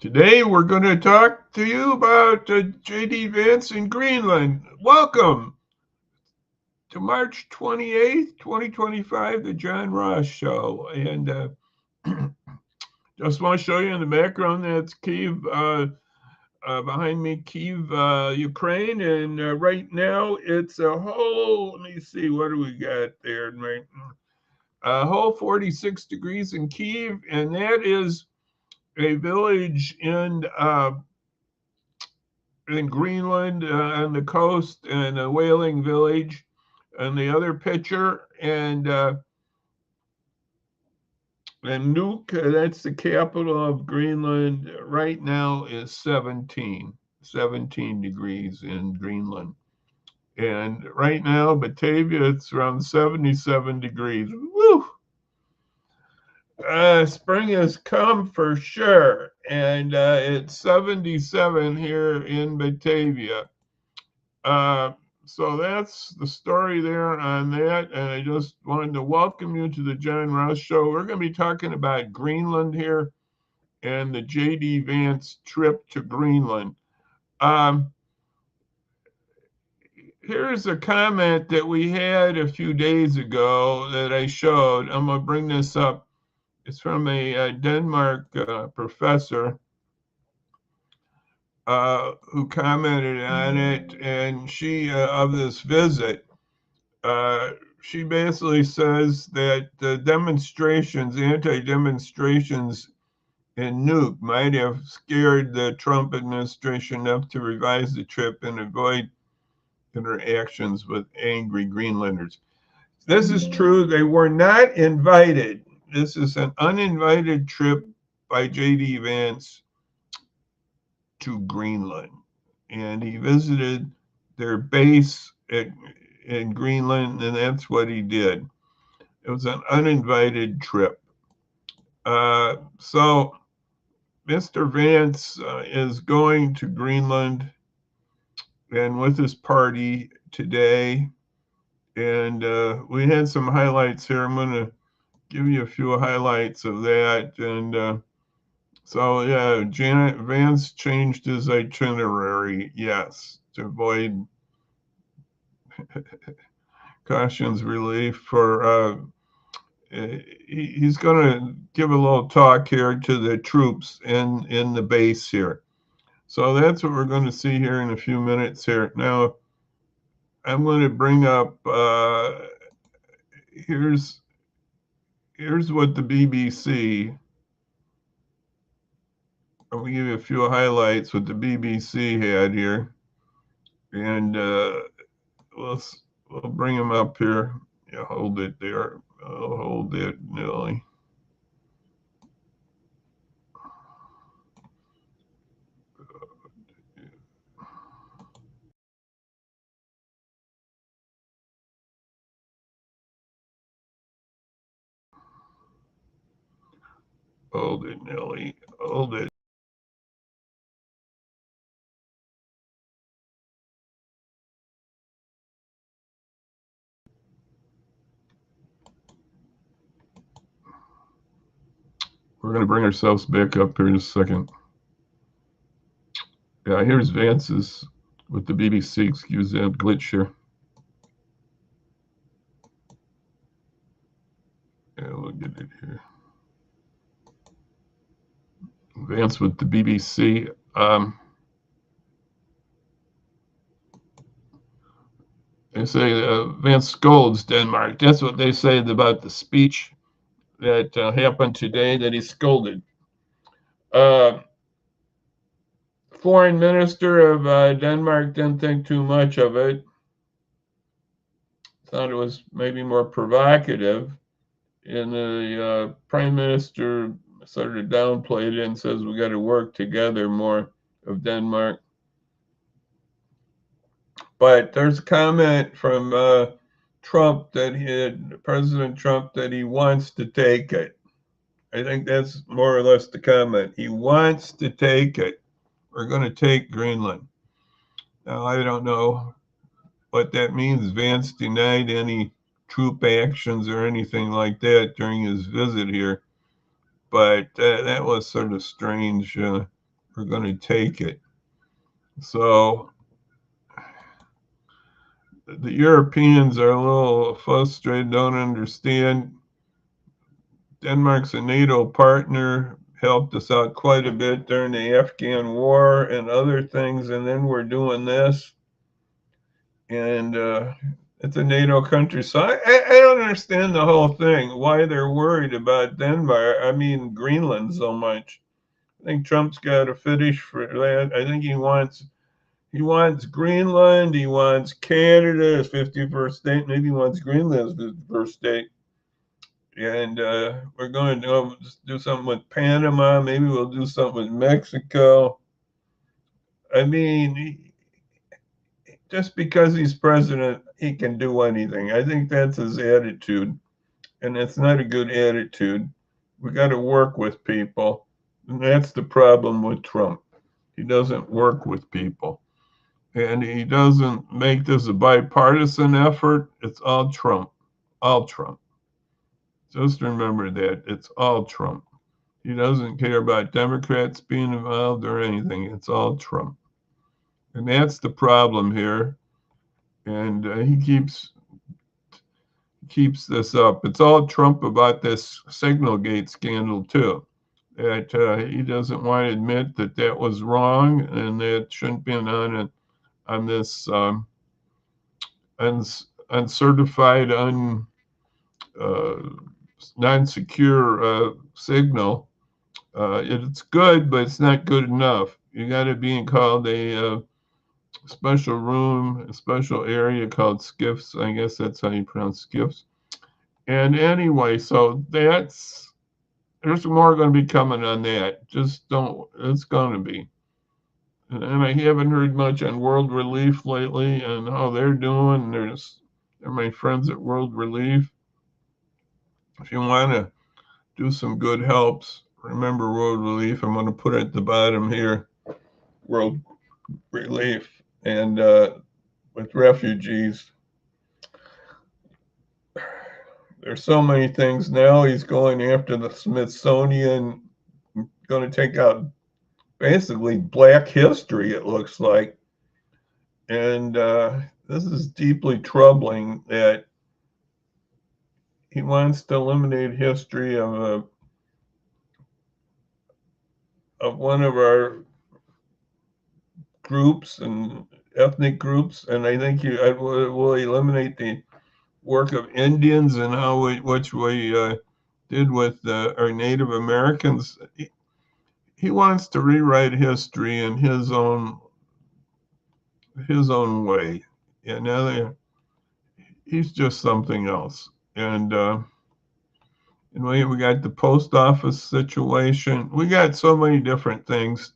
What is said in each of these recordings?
Today we're going to talk to you about J.D. Vance in Greenland. Welcome to March 28th, 2025, the John Ross Show. And just want to show you in the background that's Kyiv, behind me, Kyiv, Ukraine. And right now it's a whole, let me see, what do we got there? Right, a whole 46 degrees in Kyiv, and that is a village in Greenland on the coast, and a whaling village. And the other picture, and Nuuk, that's the capital of Greenland. Right now is 17 degrees in Greenland. And right now, Batavia, it's around 77 degrees. Woo! Spring has come for sure, and it's 77 here in Batavia. So that's the story there on that, and I just wanted to welcome you to the John Ross Show. We're going to be talking about Greenland here and the J.D. Vance trip to Greenland. Here's a comment that we had a few days ago that I showed. I'm going to bring this up. It's from a Denmark professor who commented on it, and she of this visit. She basically says that the demonstrations, anti-demonstrations in Nuuk, might have scared the Trump administration enough to revise the trip and avoid interactions with angry Greenlanders. This is true. They were not invited. This is an uninvited trip by J.D. Vance to Greenland. And he visited their base in Greenland, and that's what he did. It was an uninvited trip. So Mr. Vance is going to Greenland and with his party today. And we had some highlights here. I'm going to give you a few highlights of that. And so, yeah, Janet Vance changed his itinerary, yes, to avoid cautions relief for. He's going to give a little talk here to the troops in the base here. So that's what we're going to see here in a few minutes here. Now, I'm going to bring up, here's what the BBC, I'm going to give you a few highlights what the BBC had here. And we'll bring them up here. Yeah, hold it there. I'll hold it, Nelly. Hold it, Nelly. Hold it. We're going to bring ourselves back up here in a second. Yeah, here's Vance's with the BBC. Excuse that glitch here. Yeah, we'll get it here. Vance with the BBC. They say Vance scolds Denmark. That's what they say about the speech that happened today, that he scolded. Foreign Minister of Denmark didn't think too much of it. Thought it was maybe more provocative. And the Prime Minister sort of downplayed it and says we got to work together more of Denmark. But there's a comment from President Trump, that he wants to take it. I think that's more or less the comment. He wants to take it. We're going to take Greenland. Now, I don't know what that means. Vance denied any troop actions or anything like that during his visit here. But that was sort of strange we're going to take it. So the Europeans are a little frustrated, don't understand. Denmark's a NATO partner, helped us out quite a bit during the Afghan war and other things, and then we're doing this. And it's a NATO country. So I don't understand the whole thing, why they're worried about Denmark, I mean Greenland so much. I think Trump's got a fetish for that. I think he wants Greenland, he wants Canada as 51st state, maybe he wants Greenland as 51st state. And we're going to do something with Panama. Maybe we'll do something with Mexico. I mean, just because he's president, he can do anything. I think that's his attitude, and it's not a good attitude. We got to work with people, and that's the problem with Trump. He doesn't work with people, and he doesn't make this a bipartisan effort. It's all Trump, all Trump. Just remember that it's all Trump. He doesn't care about Democrats being involved or anything. It's all Trump. And that's the problem here. And he keeps this up. It's all Trump about this Signalgate scandal, too. That he doesn't want to admit that that was wrong and that shouldn't be on this uncertified, uh, non-secure signal. It's good, but it's not good enough. You got to be called a special room, a special area called skiffs. I guess that's how you pronounce skiffs. And anyway, so there's more going to be coming on that. Just don't, it's going to be. And I haven't heard much on World Relief lately and how they're doing. They're my friends at World Relief. If you want to do some good helps, remember World Relief. I'm going to put it at the bottom here. World Relief and with refugees. There's so many things now. He's going after the Smithsonian, going to take out basically Black history, it looks like. And this is deeply troubling that he wants to eliminate history of one of our groups and ethnic groups, and I think he will eliminate the work of Indians and which we did with our Native Americans. He wants to rewrite history in his own way. And now he's just something else. And we got the post office situation. We got so many different things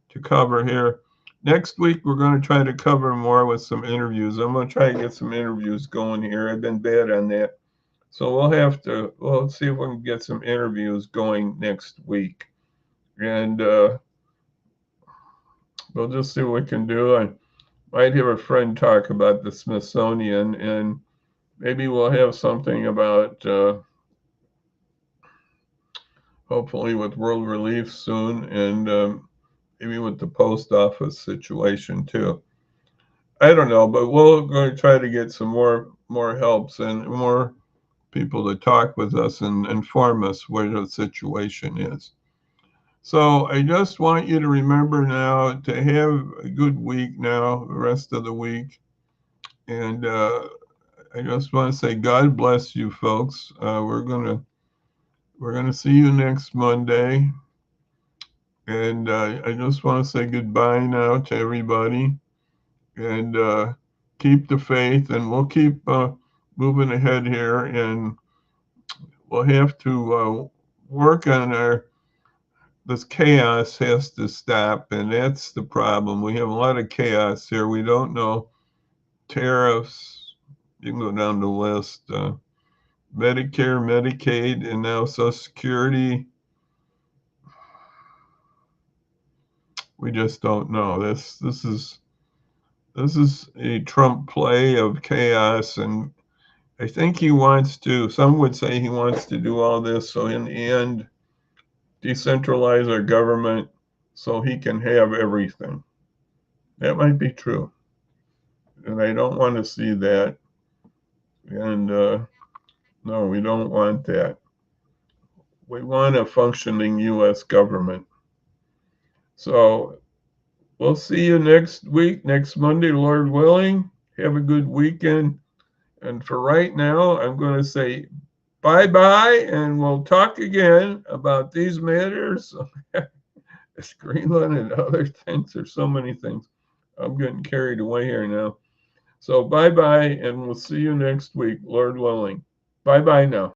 to cover here. Next week, we're going to try to cover more with some interviews. I'm going to try to get some interviews going here. I've been bad on that. So we'll see if we can get some interviews going next week. And we'll just see what we can do. I might have a friend talk about the Smithsonian, and maybe we'll have something about hopefully with World Relief soon, and maybe with the post office situation too. I don't know, but we're going to try to get some more helps and more people to talk with us and inform us where the situation is. So I just want you to remember now to have a good week now, the rest of the week. And I just want to say God bless you folks. We're gonna see you next Monday. And I just want to say goodbye now to everybody. And keep the faith, and we'll keep moving ahead here. And we'll have to work on this chaos has to stop, and that's the problem. We have a lot of chaos here. We don't know tariffs. You can go down the list. Medicare, Medicaid, and now Social Security. We just don't know. This is a Trump play of chaos, and I think he wants to. Some would say he wants to do all this so in the end decentralize our government so he can have everything. That might be true. And I don't want to see that. And no, we don't want that. We want a functioning U.S. government. So we'll see you next week, next Monday, Lord willing. Have a good weekend. And for right now, I'm going to say bye-bye, and we'll talk again about these matters. It's Greenland and other things. There's so many things. I'm getting carried away here now. So bye-bye, and we'll see you next week, Lord willing. Bye-bye now.